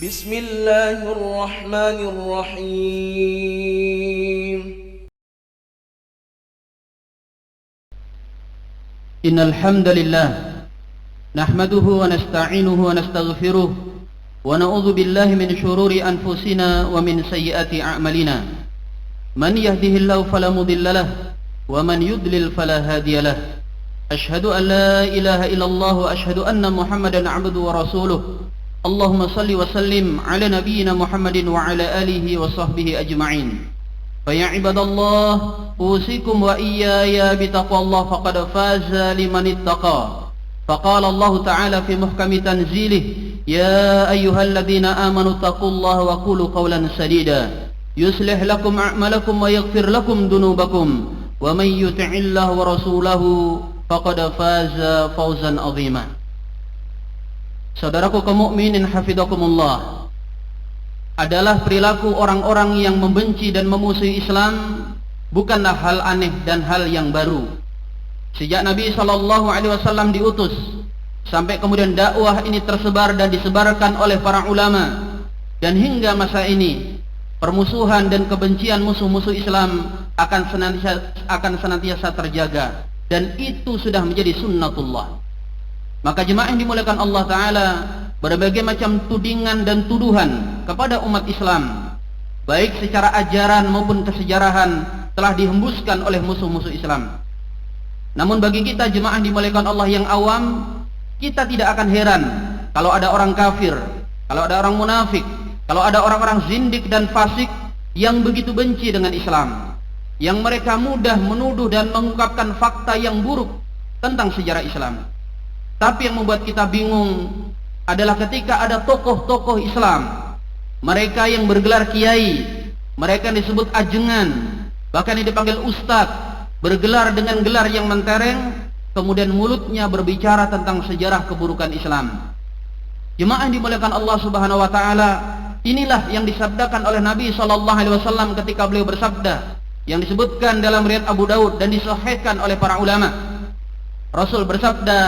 بسم الله الرحمن الرحيم إن الحمد لله نحمده ونستعينه ونستغفره ونعوذ بالله من شرور أنفسنا ومن سيئات أعمالنا من يهده الله فلا مضل له ومن يضلل فلا هادي له أشهد أن لا إله إلا الله وأشهد أن محمدا عبده ورسوله اللهم صل وسلم على نبينا محمد وعلى آله وصحبه أجمعين فيا عباد الله أوصيكم وإياي بتقوى الله فقد فاز لمن اتقى فقال الله تعالى في محكم تنزيله يا أيها الذين آمنوا اتقوا الله وقولوا قولا سديدا يصلح لكم أعمالكم ويغفر لكم ذنوبكم ومن يطع الله ورسوله faqad faza fawzan azima. Saudaraku kaum mukminin hafizakumullah, adalah perilaku orang-orang yang membenci dan memusuhi Islam bukanlah hal aneh dan hal yang baru. Sejak Nabi SAW diutus sampai kemudian dakwah ini tersebar dan disebarkan oleh para ulama, dan hingga masa ini permusuhan dan kebencian musuh-musuh Islam akan senantiasa terjaga, dan itu sudah menjadi sunnatullah. Maka jemaah yang dimuliakan Allah Ta'ala, berbagai macam tudingan dan tuduhan kepada umat Islam, baik secara ajaran maupun kesejarahan, telah dihembuskan oleh musuh-musuh Islam. Namun bagi kita jemaah yang dimuliakan Allah yang awam, kita tidak akan heran kalau ada orang kafir, kalau ada orang munafik, kalau ada orang-orang zindik dan fasik yang begitu benci dengan Islam, yang mereka mudah menuduh dan mengungkapkan fakta yang buruk tentang sejarah Islam. Tapi yang membuat kita bingung adalah ketika ada tokoh-tokoh Islam, mereka yang bergelar kiai, mereka yang disebut ajengan, bahkan yang dipanggil ustadz, bergelar dengan gelar yang mentereng, kemudian mulutnya berbicara tentang sejarah keburukan Islam. Jemaah yang dimuliakan Allah Subhanahu wa taala, inilah yang disabdakan oleh Nabi SAW ketika beliau bersabda, yang disebutkan dalam riwayat Abu Daud dan disahihkan oleh para ulama. Rasul bersabda,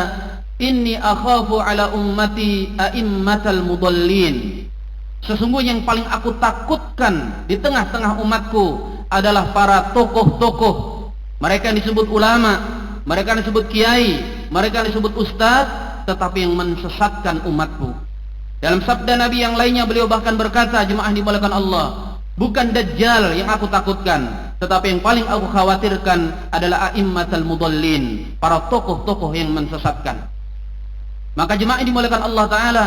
inni akhafu ala ummati a'immatal mudallin. Sesungguhnya yang paling aku takutkan di tengah-tengah umatku adalah para tokoh-tokoh, mereka yang disebut ulama, mereka yang disebut kiai, mereka yang disebut ustaz, tetapi yang mensesatkan umatku. Dalam sabda Nabi yang lainnya beliau bahkan berkata, jemaah dimuliakan Allah, bukan Dajjal yang aku takutkan, tetapi yang paling aku khawatirkan adalah a'immatul mudallin, para tokoh-tokoh yang mensesatkan. Maka jemaah yang dimuliakan Allah Ta'ala,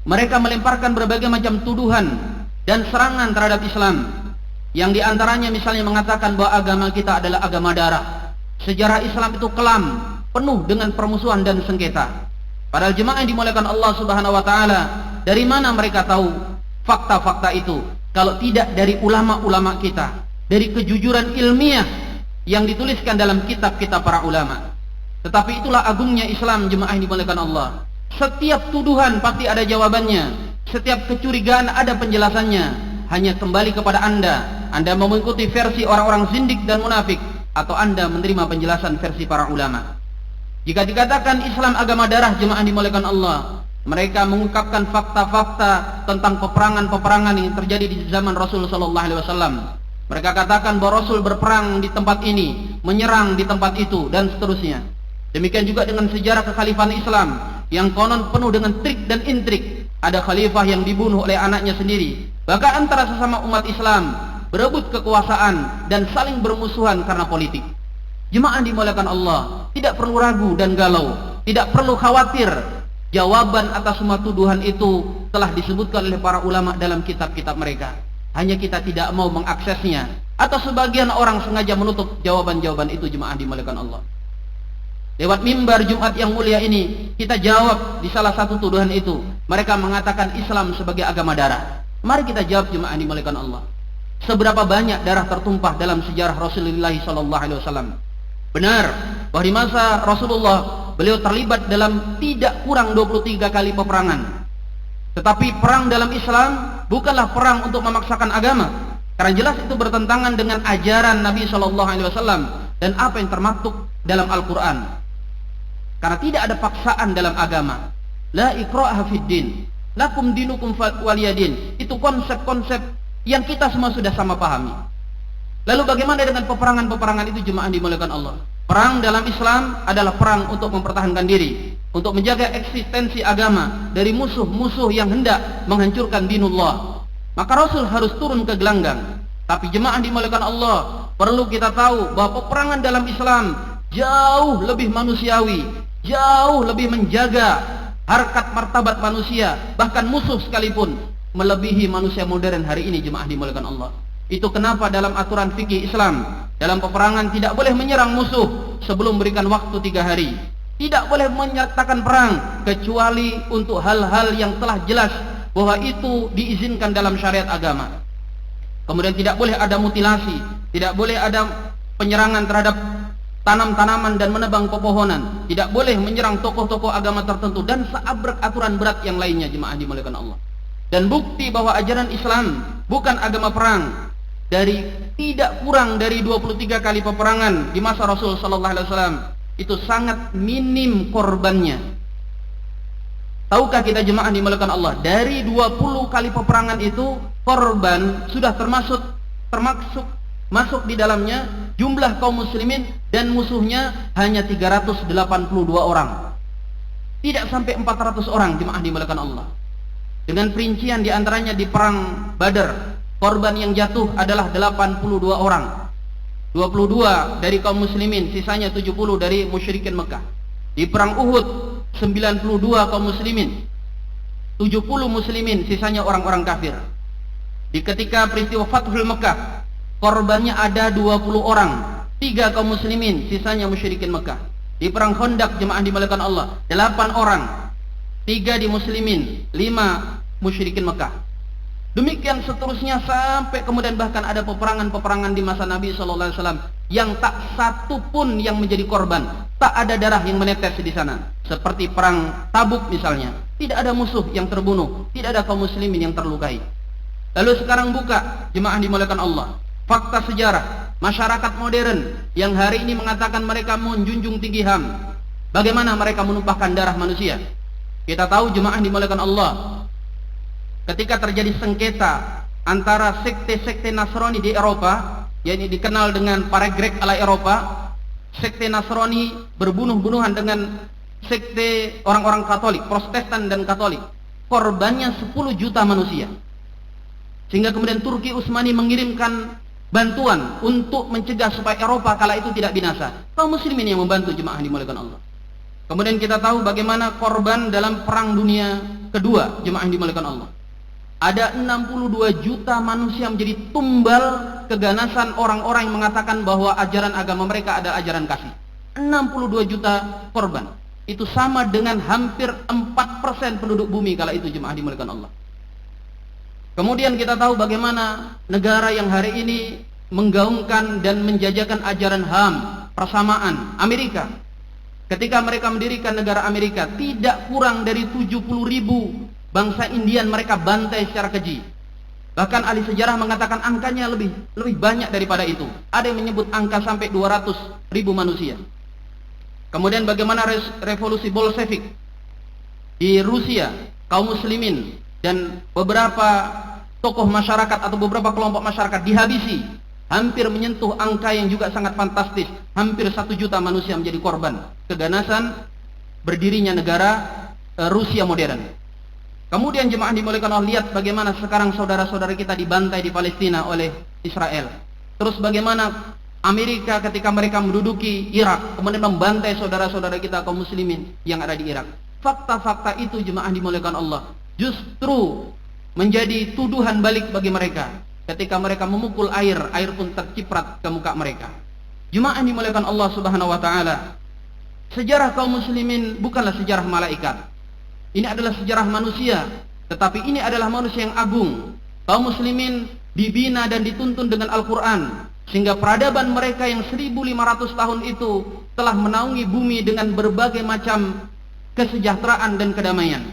mereka melemparkan berbagai macam tuduhan dan serangan terhadap Islam, yang diantaranya misalnya mengatakan bahwa agama kita adalah agama darah, sejarah Islam itu kelam, penuh dengan permusuhan dan sengketa. Padahal jemaah yang dimuliakan Allah Subhanahu wa Ta'ala, dari mana mereka tahu fakta-fakta itu kalau tidak dari ulama-ulama kita, dari kejujuran ilmiah yang dituliskan dalam kitab-kitab para ulama. Tetapi itulah agungnya Islam, jemaah yang dimuliakan Allah. Setiap tuduhan pasti ada jawabannya, setiap kecurigaan ada penjelasannya. Hanya kembali kepada Anda mau mengikuti versi orang-orang zindik dan munafik, atau Anda menerima penjelasan versi para ulama. Jika dikatakan Islam agama darah, jemaah yang dimuliakan Allah, mereka mengungkapkan fakta-fakta tentang peperangan-peperangan yang terjadi di zaman Rasul SAW. Mereka katakan bahwa Rasul berperang di tempat ini, menyerang di tempat itu, dan seterusnya. Demikian juga dengan sejarah kekhalifahan Islam yang konon penuh dengan trik dan intrik. Ada khalifah yang dibunuh oleh anaknya sendiri. Bahkan antara sesama umat Islam berebut kekuasaan dan saling bermusuhan karena politik. Jemaah dimuliakan Allah, tidak perlu ragu dan galau, tidak perlu khawatir. Jawaban atas semua tuduhan itu telah disebutkan oleh para ulama dalam kitab-kitab mereka. Hanya kita tidak mau mengaksesnya, atau sebagian orang sengaja menutup jawaban-jawaban itu. Jemaah dimuliakan Allah, lewat mimbar Jumat yang mulia ini, kita jawab di salah satu tuduhan itu. Mereka mengatakan Islam sebagai agama darah. Mari kita jawab, jemaah dimuliakan Allah, seberapa banyak darah tertumpah dalam sejarah Rasulullah SAW? Benar bahwa di masa Rasulullah, beliau terlibat dalam tidak kurang 23 kali peperangan. Tetapi perang dalam Islam bukanlah perang untuk memaksakan agama, karena jelas itu bertentangan dengan ajaran Nabi SAW dan apa yang termaktub dalam Al-Quran. Karena tidak ada paksaan dalam agama. La ikraha fid din. lakum dinukum waliyadin. Itu konsep-konsep yang kita semua sudah sama pahami. Lalu bagaimana dengan peperangan-peperangan itu jemaah dimuliakan Allah? Perang dalam Islam adalah perang untuk mempertahankan diri, untuk menjaga eksistensi agama dari musuh-musuh yang hendak menghancurkan dinullah. Maka Rasul harus turun ke gelanggang. Tapi jemaah dimuliakan Allah, perlu kita tahu bahwa peperangan dalam Islam jauh lebih manusiawi, jauh lebih menjaga harkat martabat manusia, bahkan musuh sekalipun melebihi manusia modern hari ini jemaah dimuliakan Allah. Itu kenapa dalam aturan fikih Islam, dalam peperangan tidak boleh menyerang musuh sebelum memberikan waktu 3 hari. Tidak boleh menyatakan perang kecuali untuk hal-hal yang telah jelas bahwa itu diizinkan dalam syariat agama. Kemudian tidak boleh ada mutilasi, tidak boleh ada penyerangan terhadap tanam-tanaman dan menebang pepohonan, tidak boleh menyerang tokoh-tokoh agama tertentu, dan seabrek aturan berat yang lainnya jemaah dimuliakan Allah. Dan bukti bahwa ajaran Islam bukan agama perang, dari tidak kurang dari 23 kali peperangan di masa Rasul sallallahu alaihi wasallam, itu sangat minim korbannya. Tahukah kita jemaah dimuliakan Allah, dari 20 kali peperangan itu korban sudah masuk di dalamnya jumlah kaum muslimin dan musuhnya hanya 382 orang. Tidak sampai 400 orang jemaah dimuliakan Allah. Dengan perincian diantaranya di perang Badar, korban yang jatuh adalah 82 orang. 22 dari kaum muslimin, sisanya 70 dari musyrikin Mekah. Di perang Uhud 92 kaum muslimin, 70 muslimin, sisanya orang-orang kafir. Di ketika peristiwa Fathul Mekah, korbannya ada 20 orang, 3 kaum muslimin, sisanya musyrikin Mekah. Di perang Khandaq jemaah dimuliakan Allah, 8 orang, 3 di muslimin, 5 musyrikin Mekah. Demikian seterusnya sampai kemudian bahkan ada peperangan-peperangan di masa Nabi SAW yang tak satu pun yang menjadi korban, tak ada darah yang menetes di sana. Seperti perang Tabuk misalnya, tidak ada musuh yang terbunuh, tidak ada kaum muslimin yang terlukai. Lalu sekarang buka jemaah dimuliakan Allah, fakta sejarah masyarakat modern yang hari ini mengatakan mereka menjunjung tinggi HAM. Bagaimana mereka menumpahkan darah manusia? Kita tahu jemaah dimuliakan Allah, ketika terjadi sengketa antara sekte-sekte Nasrani di Eropa, yang dikenal dengan Paregreg ala Eropa, sekte Nasrani berbunuh-bunuhan dengan sekte orang-orang Katolik, Protestan dan Katolik. Korbannya 10 juta manusia. Sehingga kemudian Turki Utsmani mengirimkan bantuan untuk mencegah supaya Eropa kala itu tidak binasa. Kaum muslimin yang membantu jemaah dimuliakan Allah. Kemudian kita tahu bagaimana korban dalam perang dunia kedua jemaah dimuliakan Allah. Ada 62 juta manusia menjadi tumbal keganasan orang-orang yang mengatakan bahwa ajaran agama mereka adalah ajaran kasih. 62 juta korban. Itu sama dengan hampir 4% penduduk bumi kala itu jemaah dimuliakan Allah. Kemudian kita tahu bagaimana negara yang hari ini menggaungkan dan menjajakan ajaran HAM, persamaan, Amerika. Ketika mereka mendirikan negara Amerika, tidak kurang dari 70.000 bangsa Indian mereka bantai secara keji. Bahkan ahli sejarah mengatakan angkanya lebih banyak daripada itu. Ada yang menyebut angka sampai 200.000 manusia. Kemudian bagaimana revolusi Bolshevik di Rusia, kaum muslimin dan beberapa tokoh masyarakat atau beberapa kelompok masyarakat dihabisi, hampir menyentuh angka yang juga sangat fantastis. Hampir 1 juta manusia menjadi korban keganasan berdirinya negara Rusia modern. Kemudian jemaah dimuliakan Allah, lihat bagaimana sekarang saudara-saudara kita dibantai di Palestina oleh Israel. Terus bagaimana Amerika ketika mereka menduduki Irak, kemudian membantai saudara-saudara kita kaum muslimin yang ada di Irak. Fakta-fakta itu jemaah dimuliakan Allah justru menjadi tuduhan balik bagi mereka. Ketika mereka memukul air pun terciprat ke muka mereka. Jemaah dimuliakan Allah Subhanahu wa taala. Sejarah kaum muslimin bukanlah sejarah malaikat. Ini adalah sejarah manusia, tetapi ini adalah manusia yang agung. Kaum muslimin dibina dan dituntun dengan Al-Quran, sehingga peradaban mereka yang 1500 tahun itu telah menaungi bumi dengan berbagai macam kesejahteraan dan kedamaian,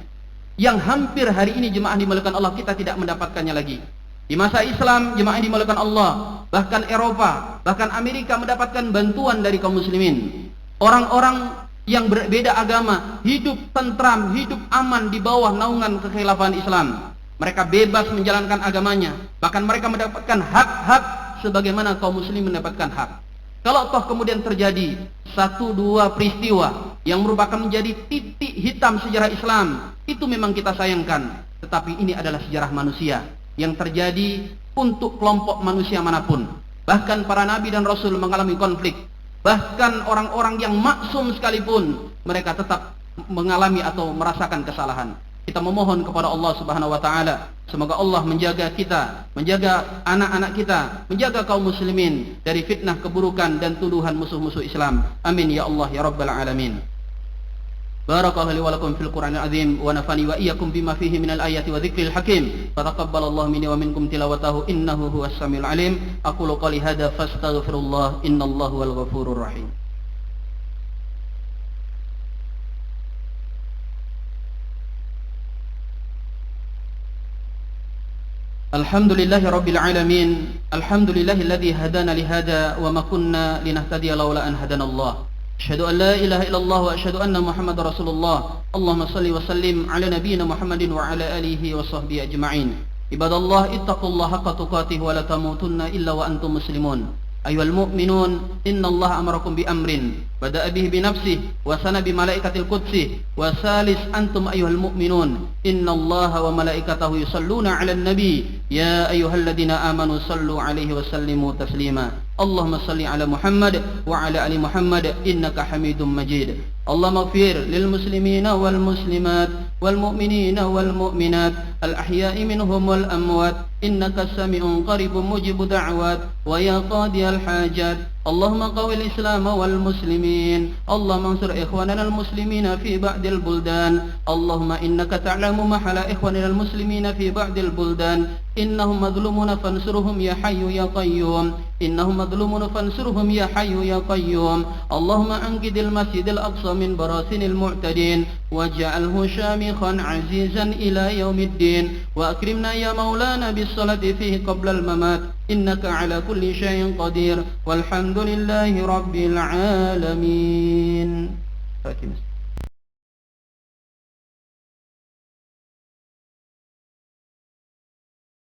yang hampir hari ini jemaah dimuliakan Allah kita tidak mendapatkannya lagi. Di masa Islam jemaah dimuliakan Allah, bahkan Eropa, bahkan Amerika mendapatkan bantuan dari kaum muslimin. Orang-orang yang berbeda agama hidup tentram, hidup aman di bawah naungan kekhilafan Islam. Mereka bebas menjalankan agamanya, bahkan mereka mendapatkan hak-hak sebagaimana kaum muslimin mendapatkan hak. Kalau toh kemudian terjadi satu dua peristiwa yang merupakan menjadi titik hitam sejarah Islam, itu memang kita sayangkan. Tetapi ini adalah sejarah manusia yang terjadi untuk kelompok manusia manapun. Bahkan para nabi dan rasul mengalami konflik. Bahkan orang-orang yang maksum sekalipun, mereka tetap mengalami atau merasakan kesalahan. Kita memohon kepada Allah Subhanahu wa taala, semoga Allah menjaga kita, menjaga anak-anak kita, menjaga kaum muslimin dari fitnah, keburukan dan tuduhan musuh-musuh Islam. Amin ya Allah ya rabbal alamin. Barakallahu li wa lakum fil Qur'anil azim wa nafani wa iyyakum bima fihi minal ayati wa dzikril hakim. Fataqabbalallahu minni wa minkum tilawatahu innahu huwas samiul alim. Aqulu qali hadza fastaghfirullah innallaha huwal ghafurur rahim. Alhamdulillahi rabbil alamin. Alhamdulillahilladzi hadana li hadza wa ma kunna linahtadiya laula an hadanallah. Asyhadu an la ilaha illallah wa asyhadu anna Muhammadar Rasulullah. Allahumma shalli wa sallim ala nabiyyina Muhammadin wa ala alihi wa sahbihi ajma'in. Ibadallah ittaqullaha haqqa tuqatih wa la tamutunna illa wa antum muslimun. Ayyuhal mu'minun, innallaha amarakum bi amrin bada'a bihi bi nafsihi wa sana bi malaikatil qudsi wa salis antum ayyuhal mu'minun, innallaha wa malaikatahu yusalluna 'alan nabi ya ayyuhalladzina amanu sallu 'alaihi wa sallimu taslima. Allahumma salli 'ala Muhammad wa 'ala ali Muhammad innaka Hamidum Majid. Allahumma ighfir lil muslimina wal muslimat wal mu'minina wal mu'minat al ahya'i minhum wal amwat innaka sami'un qaribun mujibud da'wat wa ya qadiyal hajat. Allahumma qawil islam wal muslimin. Allahumma ansur ikhwanana al muslimina fi ba'dil buldan. Allahumma innaka ta'lamu ma hala ikhwanina al muslimina fi ba'dil buldan. Innahum madlumuna fansurhum ya hayyu ya qayyum. Innahum madlumuna fansurhum ya hayyu ya qayyum. Allahumma anqidil masjidil aqsa min barasinil mu'tadin waj'alhu shamikhan azizan ila yaumiddin wa akrimna ya maulana bis salati fihi qabla al mamat innaka ala kulli syai'in qadir walhamdulillahi rabbil alamin.